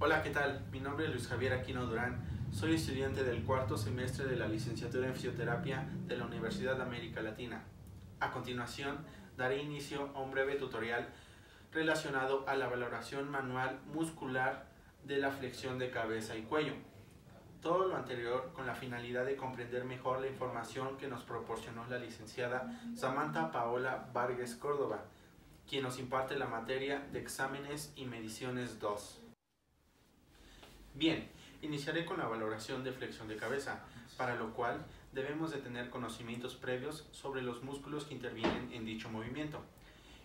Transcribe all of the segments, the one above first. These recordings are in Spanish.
Hola, ¿qué tal? Mi nombre es Luis Javier Aquino Durán. Soy estudiante del cuarto semestre de la licenciatura en fisioterapia de la Universidad de América Latina. A continuación, daré inicio a un breve tutorial relacionado a la valoración manual muscular de la flexión de cabeza y cuello. Todo lo anterior con la finalidad de comprender mejor la información que nos proporcionó la licenciada Samantha Paola Vargas Córdoba, quien nos imparte la materia de exámenes y mediciones 2. Bien, iniciaré con la valoración de flexión de cabeza, para lo cual debemos de tener conocimientos previos sobre los músculos que intervienen en dicho movimiento.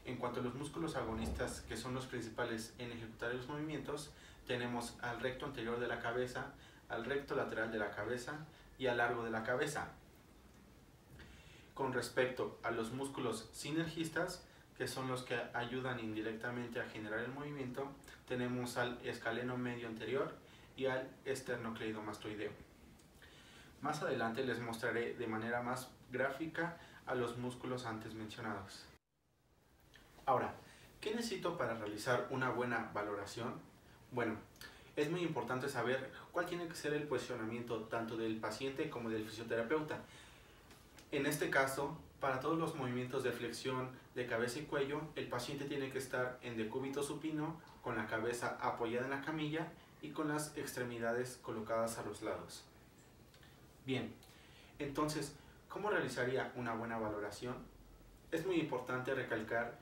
En cuanto a los músculos agonistas, que son los principales en ejecutar los movimientos, tenemos al recto anterior de la cabeza, al recto lateral de la cabeza y al largo de la cabeza. Con respecto a los músculos sinergistas, que son los que ayudan indirectamente a generar el movimiento, tenemos al escaleno medio anterior y al esternocleidomastoideo. Más adelante les mostraré de manera más gráfica a los músculos antes mencionados. Ahora, ¿qué necesito para realizar una buena valoración? Bueno, es muy importante saber cuál tiene que ser el posicionamiento tanto del paciente como del fisioterapeuta. En este caso, para todos los movimientos de flexión de cabeza y cuello, el paciente tiene que estar en decúbito supino, con la cabeza apoyada en la camilla y con las extremidades colocadas a los lados. Bien, entonces, ¿cómo realizaría una buena valoración? Es muy importante recalcar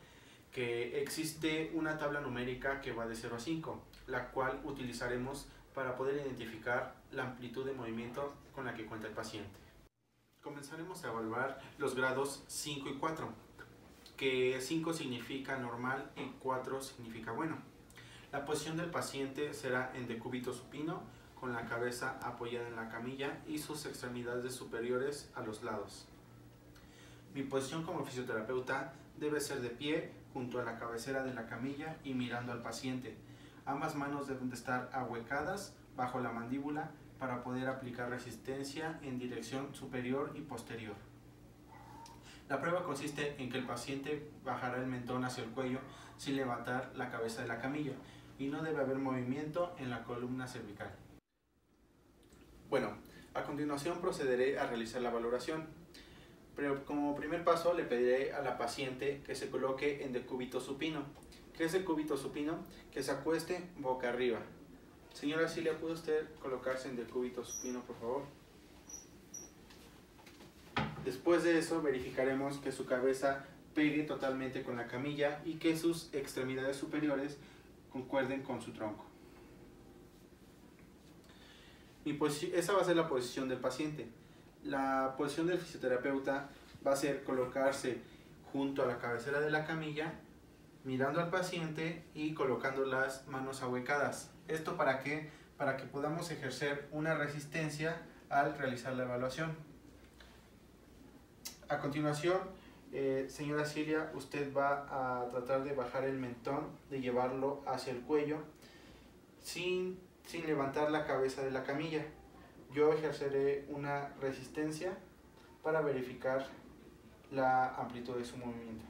que existe una tabla numérica que va de 0 a 5, la cual utilizaremos para poder identificar la amplitud de movimiento con la que cuenta el paciente. Comenzaremos a evaluar los grados 5 y 4, que 5 significa normal y 4 significa bueno. La posición del paciente será en decúbito supino, con la cabeza apoyada en la camilla y sus extremidades superiores a los lados. Mi posición como fisioterapeuta debe ser de pie, junto a la cabecera de la camilla y mirando al paciente. Ambas manos deben de estar ahuecadas bajo la mandíbula para poder aplicar resistencia en dirección superior y posterior. La prueba consiste en que el paciente bajará el mentón hacia el cuello sin levantar la cabeza de la camilla y no debe haber movimiento en la columna cervical. Bueno, a continuación procederé a realizar la valoración. Pero como primer paso le pediré a la paciente que se coloque en decúbito supino. ¿Qué es decúbito supino? Que se acueste boca arriba. Señora Cilia, ¿puede usted colocarse en decúbito supino, por favor? Después de eso verificaremos que su cabeza pegue totalmente con la camilla y que sus extremidades superiores concuerden con su tronco. Esa va a ser la posición del paciente. La posición del fisioterapeuta va a ser colocarse junto a la cabecera de la camilla, mirando al paciente y colocando las manos ahuecadas. ¿Esto para qué? Para que podamos ejercer una resistencia al realizar la evaluación. A continuación, señora Cilia, usted va a tratar de bajar el mentón, de llevarlo hacia el cuello, sin levantar la cabeza de la camilla. Yo ejerceré una resistencia para verificar la amplitud de su movimiento.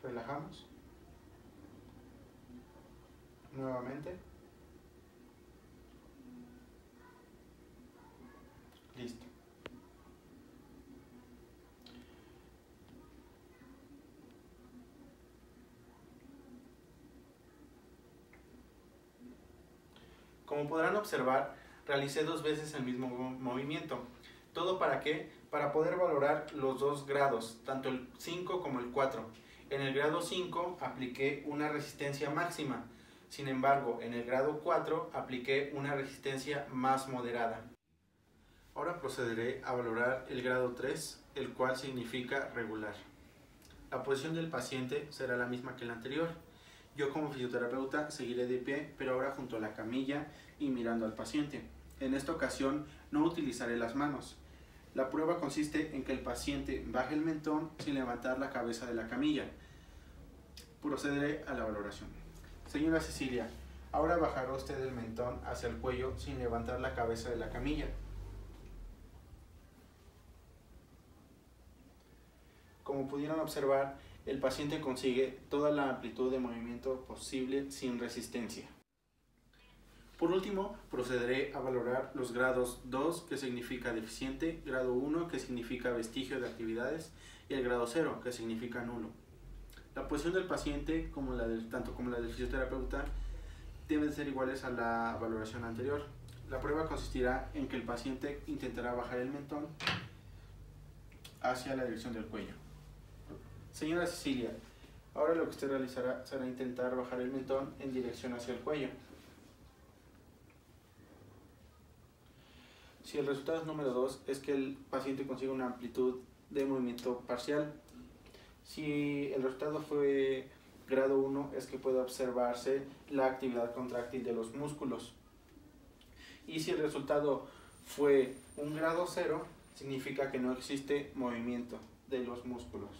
Relajamos. Nuevamente. Listo. Como podrán observar, realicé 2 veces el mismo movimiento. ¿Todo para qué? Para poder valorar los 2 grados, tanto el 5 como el 4. En el grado 5 apliqué una resistencia máxima, sin embargo, en el grado 4 apliqué una resistencia más moderada. Ahora procederé a valorar el grado 3, el cual significa regular. La posición del paciente será la misma que la anterior. Yo como fisioterapeuta seguiré de pie, pero ahora junto a la camilla y mirando al paciente. En esta ocasión no utilizaré las manos. La prueba consiste en que el paciente baje el mentón sin levantar la cabeza de la camilla. Procederé a la valoración. Señora Cecilia, ahora bajará usted el mentón hacia el cuello sin levantar la cabeza de la camilla. Como Como pudieron observar, el paciente consigue toda la amplitud de movimiento posible sin resistencia. Por último, procederé a valorar los grados 2, que significa deficiente, grado 1, que significa vestigio de actividades, y el grado 0, que significa nulo. La posición del paciente, tanto como la del fisioterapeuta, deben ser iguales a la valoración anterior. La prueba consistirá en que el paciente intentará bajar el mentón hacia la dirección del cuello. Señora Cecilia, ahora lo que usted realizará será intentar bajar el mentón en dirección hacia el cuello. Si el resultado es número 2, es que el paciente consigue una amplitud de movimiento parcial. Si el resultado fue grado 1, es que puede observarse la actividad contráctil de los músculos. Y si el resultado fue un grado 0, significa que no existe movimiento de los músculos.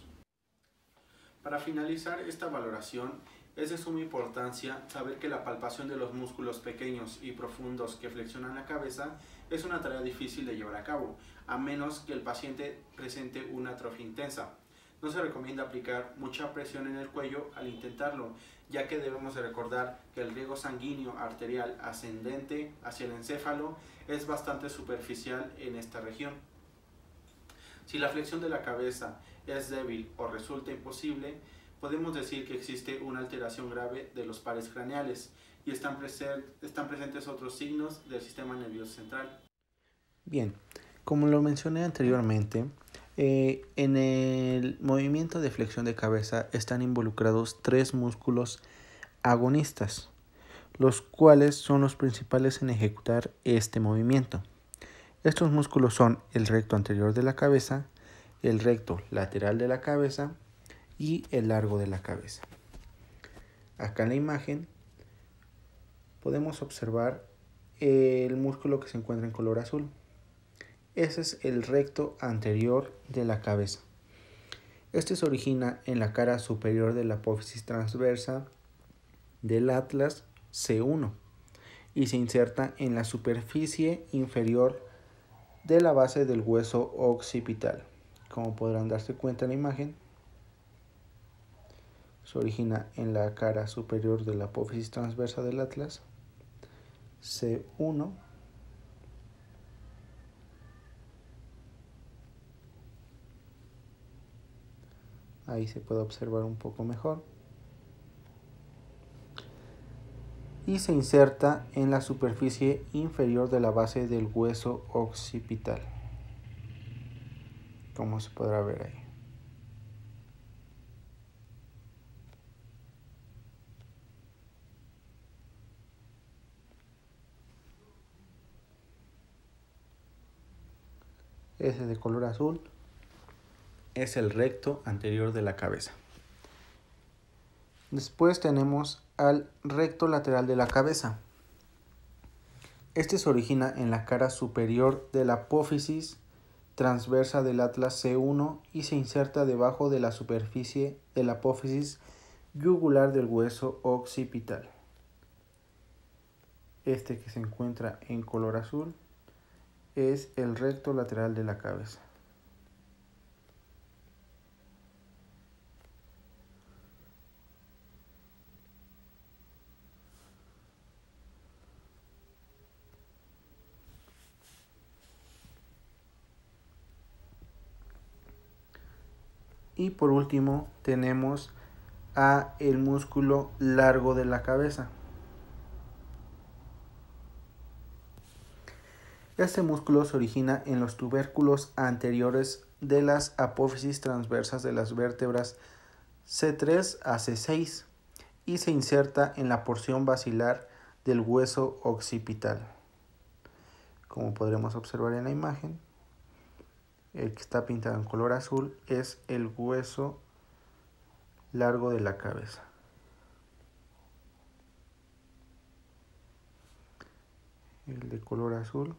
Para finalizar esta valoración, es de suma importancia saber que la palpación de los músculos pequeños y profundos que flexionan la cabeza es una tarea difícil de llevar a cabo, a menos que el paciente presente una atrofia intensa. No se recomienda aplicar mucha presión en el cuello al intentarlo, ya que debemos de recordar que el riego sanguíneo arterial ascendente hacia el encéfalo es bastante superficial en esta región. Si la flexión de la cabeza es débil o resulta imposible, podemos decir que existe una alteración grave de los pares craneales y están presentes otros signos del sistema nervioso central. Bien, como lo mencioné anteriormente, en el movimiento de flexión de cabeza están involucrados 3 músculos agonistas, los cuales son los principales en ejecutar este movimiento. Estos músculos son el recto anterior de la cabeza, el recto lateral de la cabeza y el largo de la cabeza. Acá en la imagen podemos observar el músculo que se encuentra en color azul. Ese es el recto anterior de la cabeza. Este se origina en la cara superior de la apófisis transversa del atlas C1 y se inserta en la superficie inferior de la base del hueso occipital. Como podrán darse cuenta en la imagen, se origina en la cara superior de la apófisis transversa del atlas C1 ahí se puede observar un poco mejor, y se inserta en la superficie inferior de la base del hueso occipital, como se podrá ver ahí. Ese de color azul es el recto anterior de la cabeza. Después tenemos al recto lateral de la cabeza. Este se origina en la cara superior de la apófisis transversa del atlas C1 y se inserta debajo de la superficie de la apófisis yugular del hueso occipital. Este que se encuentra en color azul es el recto lateral de la cabeza. Y por último tenemos a el músculo largo de la cabeza. Este músculo se origina en los tubérculos anteriores de las apófisis transversas de las vértebras C3 a C6 y se inserta en la porción basilar del hueso occipital. Como podremos observar en la imagen, el que está pintado en color azul es el hueso largo de la cabeza. El de color azul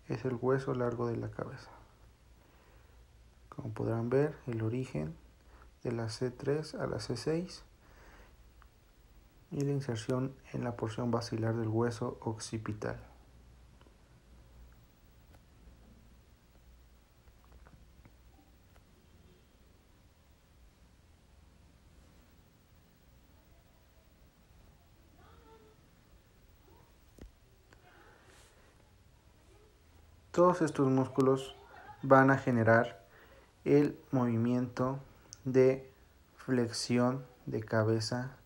es el hueso largo de la cabeza. Como podrán ver, el origen de la C3 a la C6 y la inserción en la porción basilar del hueso occipital. Todos estos músculos van a generar el movimiento de flexión de cabeza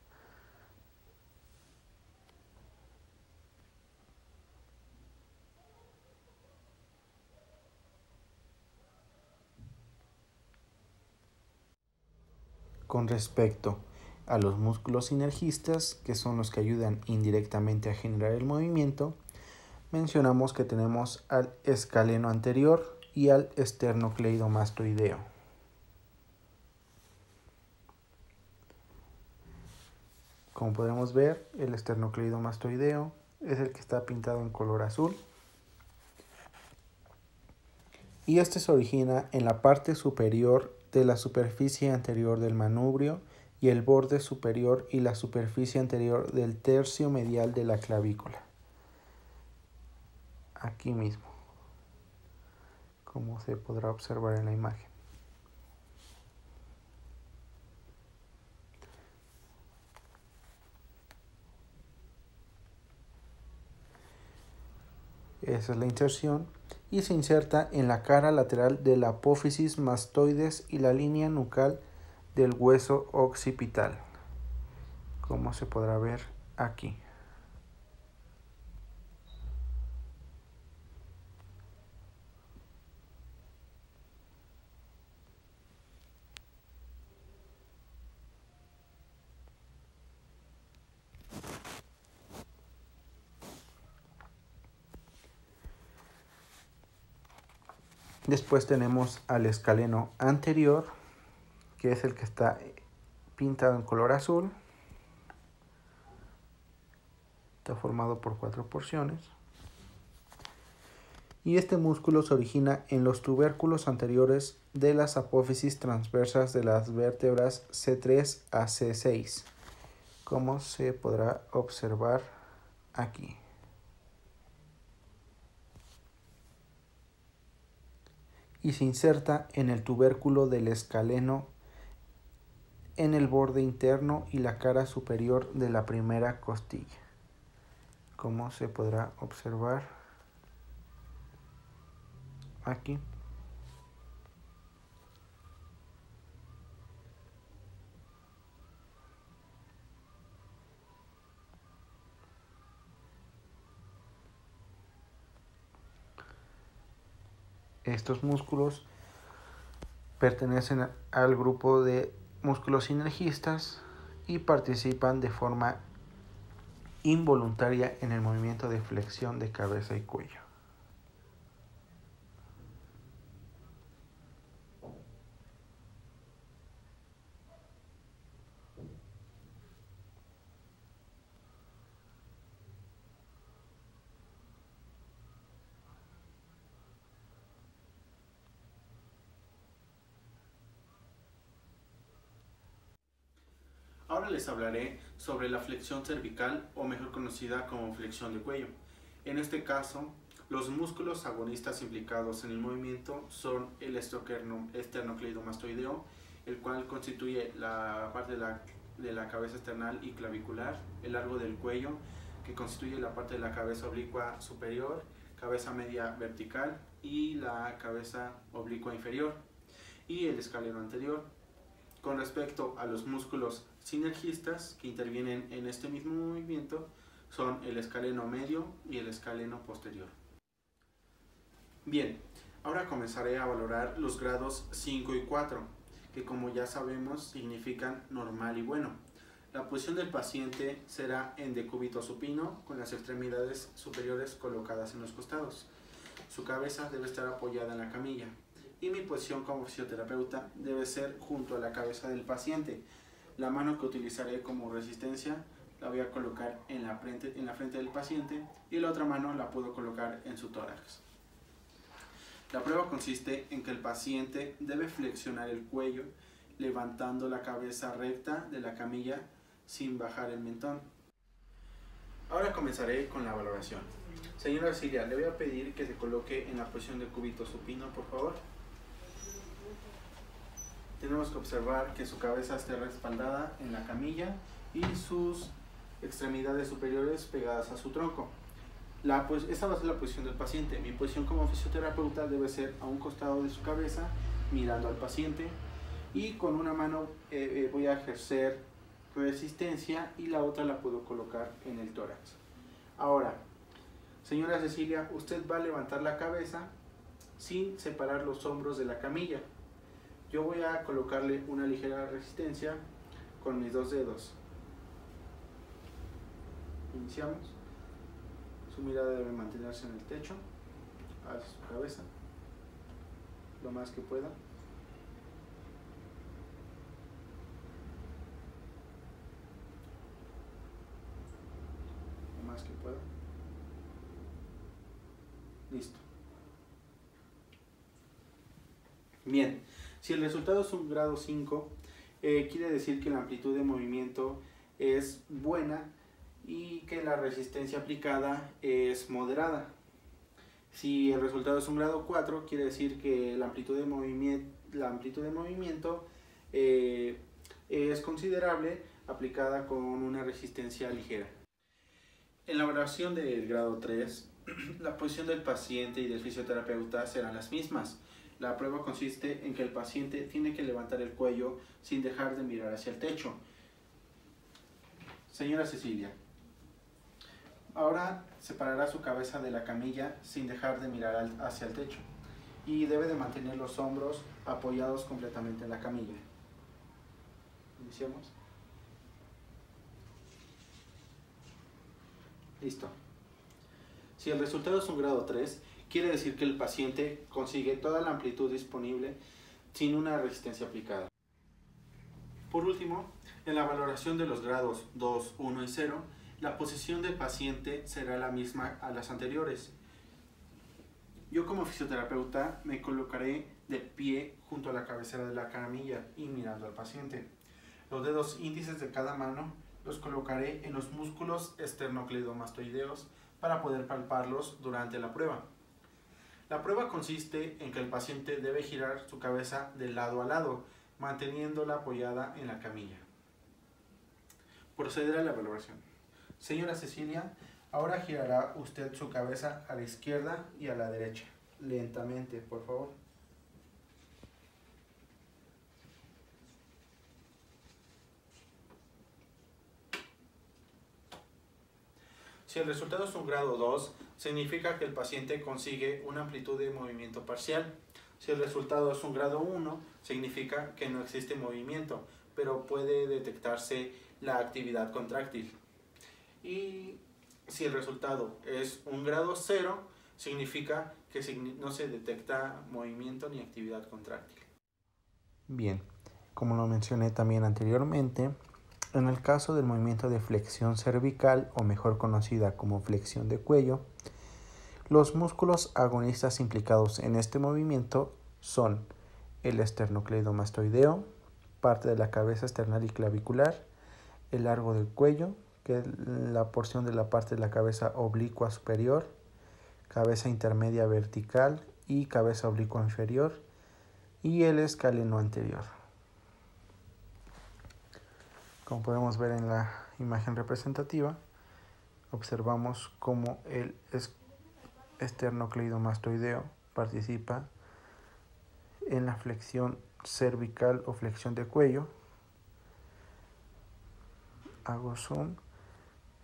con respecto a los músculos sinergistas, que son los que ayudan indirectamente a generar el movimiento. Mencionamos que tenemos al escaleno anterior y al esternocleidomastoideo. Como podemos ver, el esternocleidomastoideo es el que está pintado en color azul. Y este se origina en la parte superior de la superficie anterior del manubrio y el borde superior y la superficie anterior del tercio medial de la clavícula. Aquí mismo, como se podrá observar en la imagen. Esa es la inserción y se inserta en la cara lateral de la apófisis mastoides y la línea nucal del hueso occipital, como se podrá ver aquí. Después tenemos al escaleno anterior, que es el que está pintado en color azul. Está formado por 4 porciones. Y este músculo se origina en los tubérculos anteriores de las apófisis transversas de las vértebras C3 a C6, como se podrá observar aquí. Y se inserta en el tubérculo del escaleno en el borde interno y la cara superior de la primera costilla, como se podrá observar aquí. Estos músculos pertenecen al grupo de músculos sinergistas y participan de forma involuntaria en el movimiento de flexión de cabeza y cuello. Ahora les hablaré sobre la flexión cervical, o mejor conocida como flexión de cuello. En este caso, los músculos agonistas implicados en el movimiento son el esternocleidomastoideo, el cual constituye la parte de la cabeza esternal y clavicular, el largo del cuello, que constituye la parte de la cabeza oblicua superior, cabeza media vertical y la cabeza oblicua inferior, y el escaleno anterior. Con respecto a los músculos sinergistas que intervienen en este mismo movimiento, son el escaleno medio y el escaleno posterior. Bien, ahora comenzaré a valorar los grados 5 y 4, que como ya sabemos significan normal y bueno. La posición del paciente será en decúbito supino, con las extremidades superiores colocadas en los costados. Su cabeza debe estar apoyada en la camilla. Y mi posición como fisioterapeuta debe ser junto a la cabeza del paciente. La mano que utilizaré como resistencia la voy a colocar en la frente del paciente y la otra mano la puedo colocar en su tórax. La prueba consiste en que el paciente debe flexionar el cuello levantando la cabeza recta de la camilla sin bajar el mentón. Ahora comenzaré con la valoración. Señora Cilia, le voy a pedir que se coloque en la posición de cúbito supino, por favor. Tenemos que observar que su cabeza esté respaldada en la camilla y sus extremidades superiores pegadas a su tronco. Esa va a ser la posición del paciente. Mi posición como fisioterapeuta debe ser a un costado de su cabeza, mirando al paciente, y con una mano voy a ejercer resistencia y la otra la puedo colocar en el tórax. Ahora, señora Cecilia, usted va a levantar la cabeza sin separar los hombros de la camilla. Yo voy a colocarle una ligera resistencia con mis 2 dedos. Iniciamos. Su mirada debe mantenerse en el techo, hacia su cabeza, lo más que pueda. Lo más que pueda. Listo. Bien, si el resultado es un grado 5, quiere decir que la amplitud de movimiento es buena y que la resistencia aplicada es moderada. Si el resultado es un grado 4, quiere decir que la amplitud de movimiento es considerable, aplicada con una resistencia ligera. En la evaluación del grado 3, la posición del paciente y del fisioterapeuta serán las mismas. La prueba consiste en que el paciente tiene que levantar el cuello sin dejar de mirar hacia el techo. Señora Cecilia, ahora separará su cabeza de la camilla sin dejar de mirar hacia el techo y debe de mantener los hombros apoyados completamente en la camilla. Iniciamos. Listo. Si el resultado es un grado 3, quiere decir que el paciente consigue toda la amplitud disponible sin una resistencia aplicada. Por último, en la valoración de los grados 2, 1 y 0, la posición del paciente será la misma a las anteriores. Yo como fisioterapeuta me colocaré de pie junto a la cabecera de la camilla y mirando al paciente. Los dedos índices de cada mano los colocaré en los músculos esternocleidomastoideos para poder palparlos durante la prueba. La prueba consiste en que el paciente debe girar su cabeza de lado a lado, manteniéndola apoyada en la camilla. Procederá a la valoración. Señora Cecilia, ahora girará usted su cabeza a la izquierda y a la derecha. Lentamente, por favor. Si el resultado es un grado 2, significa que el paciente consigue una amplitud de movimiento parcial. Si el resultado es un grado 1, significa que no existe movimiento, pero puede detectarse la actividad contráctil. Y si el resultado es un grado 0, significa que no se detecta movimiento ni actividad contráctil. Bien, como lo mencioné también anteriormente, en el caso del movimiento de flexión cervical, o mejor conocida como flexión de cuello, los músculos agonistas implicados en este movimiento son el esternocleidomastoideo, parte de la cabeza esternal y clavicular, el largo del cuello, que es la porción de la parte de la cabeza oblicua superior, cabeza intermedia vertical y cabeza oblicua inferior, y el escaleno anterior. Como podemos ver en la imagen representativa, observamos cómo el esternocleidomastoideo participa en la flexión cervical o flexión de cuello. Hago zoom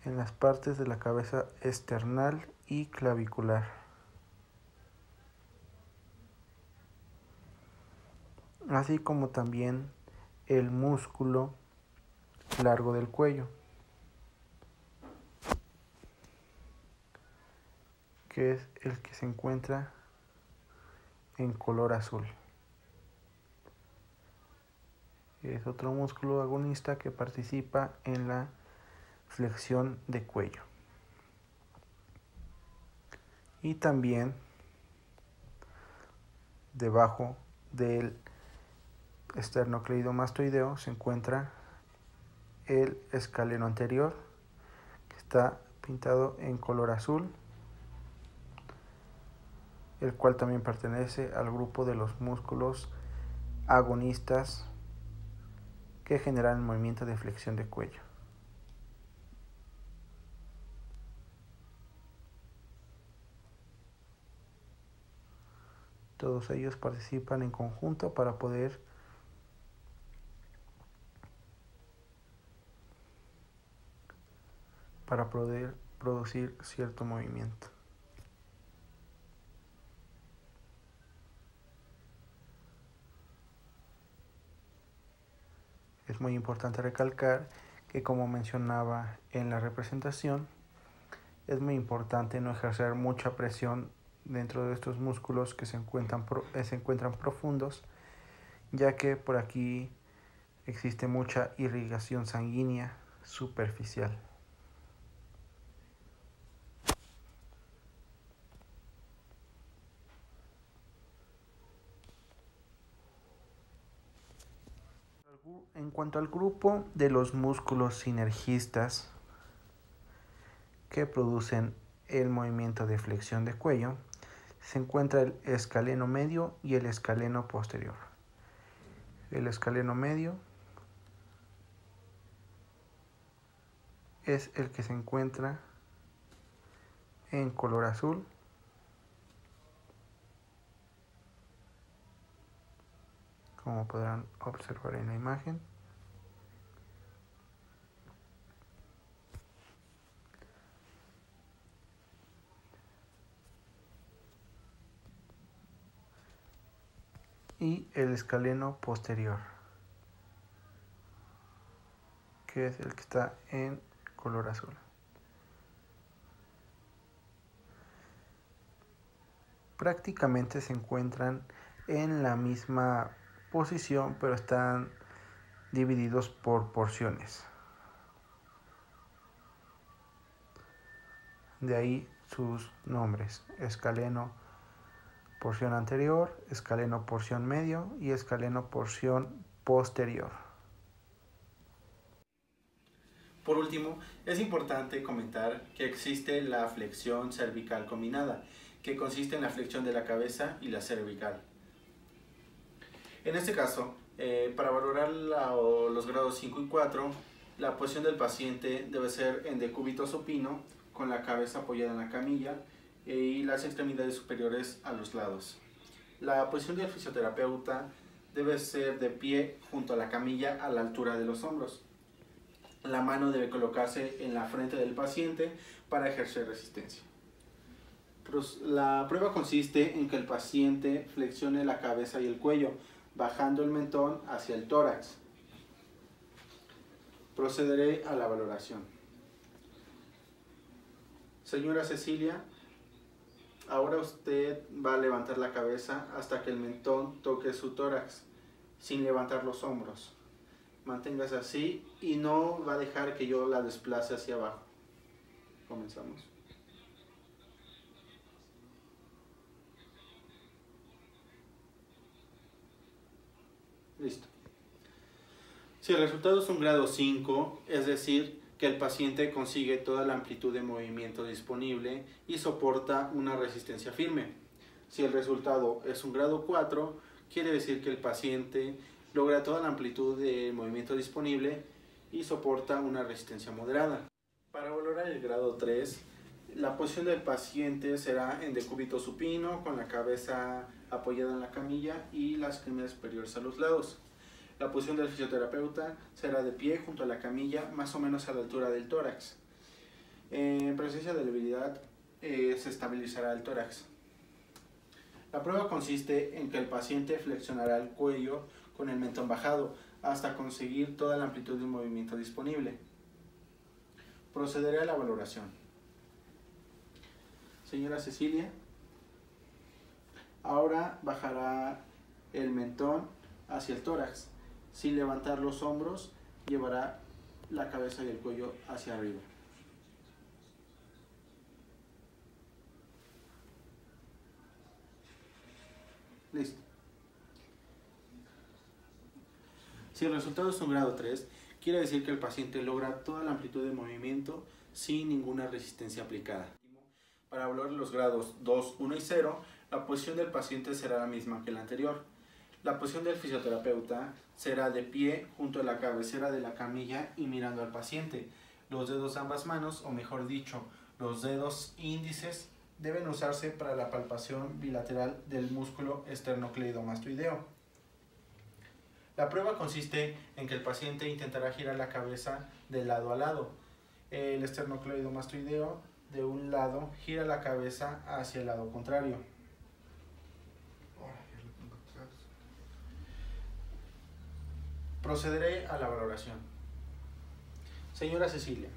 en las partes de la cabeza esternal y clavicular. Así como también el músculo largo del cuello, que es el que se encuentra en color azul. Es otro músculo agonista que participa en la flexión de cuello. Y también debajo del esternocleidomastoideo se encuentra el escaleno anterior, que está pintado en color azul, el cual también pertenece al grupo de los músculos agonistas que generan el movimiento de flexión de cuello. Todos ellos participan en conjunto para poder producir cierto movimiento. Es muy importante recalcar que, como mencionaba en la representación, es muy importante no ejercer mucha presión dentro de estos músculos que se encuentran profundos, ya que por aquí existe mucha irrigación sanguínea superficial. En cuanto al grupo de los músculos sinergistas que producen el movimiento de flexión de cuello, se encuentra el escaleno medio y el escaleno posterior. El escaleno medio es el que se encuentra en color azul, como podrán observar en la imagen. Y el escaleno posterior, que es el que está en color azul. Prácticamente se encuentran en la misma posición, pero están divididos por porciones. De ahí sus nombres: escaleno porción anterior, escaleno porción medio y escaleno porción posterior. Por último, es importante comentar que existe la flexión cervical combinada, que consiste en la flexión de la cabeza y la cervical. En este caso, para valorar los grados 5 y 4, la posición del paciente debe ser en decúbito supino, con la cabeza apoyada en la camilla y las extremidades superiores a los lados. La posición del fisioterapeuta debe ser de pie junto a la camilla a la altura de los hombros. La mano debe colocarse en la frente del paciente para ejercer resistencia. La prueba consiste en que el paciente flexione la cabeza y el cuello, bajando el mentón hacia el tórax. Procederé a la valoración. Señora Cecilia, ahora usted va a levantar la cabeza hasta que el mentón toque su tórax, sin levantar los hombros. Manténgase así y no va a dejar que yo la desplace hacia abajo. Comenzamos. Listo. Si el resultado es un grado 5, es decir, que el paciente consigue toda la amplitud de movimiento disponible y soporta una resistencia firme. Si el resultado es un grado 4, quiere decir que el paciente logra toda la amplitud de movimiento disponible y soporta una resistencia moderada. Para valorar el grado 3, la posición del paciente será en decúbito supino, con la cabeza apoyada en la camilla y las extremidades superiores a los lados. La posición del fisioterapeuta será de pie junto a la camilla, más o menos a la altura del tórax. En presencia de debilidad, se estabilizará el tórax. La prueba consiste en que el paciente flexionará el cuello con el mentón bajado hasta conseguir toda la amplitud de un movimiento disponible. Procederé a la valoración. Señora Cecilia, ahora bajará el mentón hacia el tórax. Sin levantar los hombros, llevará la cabeza y el cuello hacia arriba. Listo. Si el resultado es un grado 3, quiere decir que el paciente logra toda la amplitud de movimiento sin ninguna resistencia aplicada. Para valorar los grados 2, 1 y 0, la posición del paciente será la misma que la anterior. La posición del fisioterapeuta será de pie junto a la cabecera de la camilla y mirando al paciente. Los dedos de ambas manos, o mejor dicho, los dedos índices, deben usarse para la palpación bilateral del músculo esternocleidomastoideo. La prueba consiste en que el paciente intentará girar la cabeza de lado a lado. El esternocleidomastoideo de un lado gira la cabeza hacia el lado contrario. Procederé a la valoración. Señora Cecilia,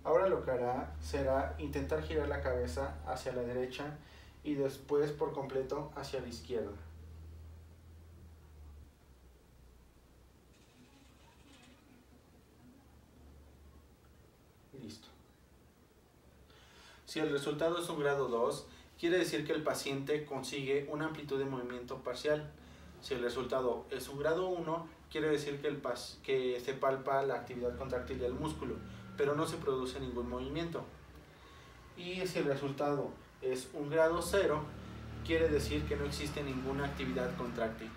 ahora lo que hará será intentar girar la cabeza hacia la derecha y después por completo hacia la izquierda. Listo. Si el resultado es un grado 2, quiere decir que el paciente consigue una amplitud de movimiento parcial. Si el resultado es un grado 1, quiere decir que se palpa la actividad contráctil del músculo, pero no se produce ningún movimiento. Y si el resultado es un grado 0, quiere decir que no existe ninguna actividad contráctil.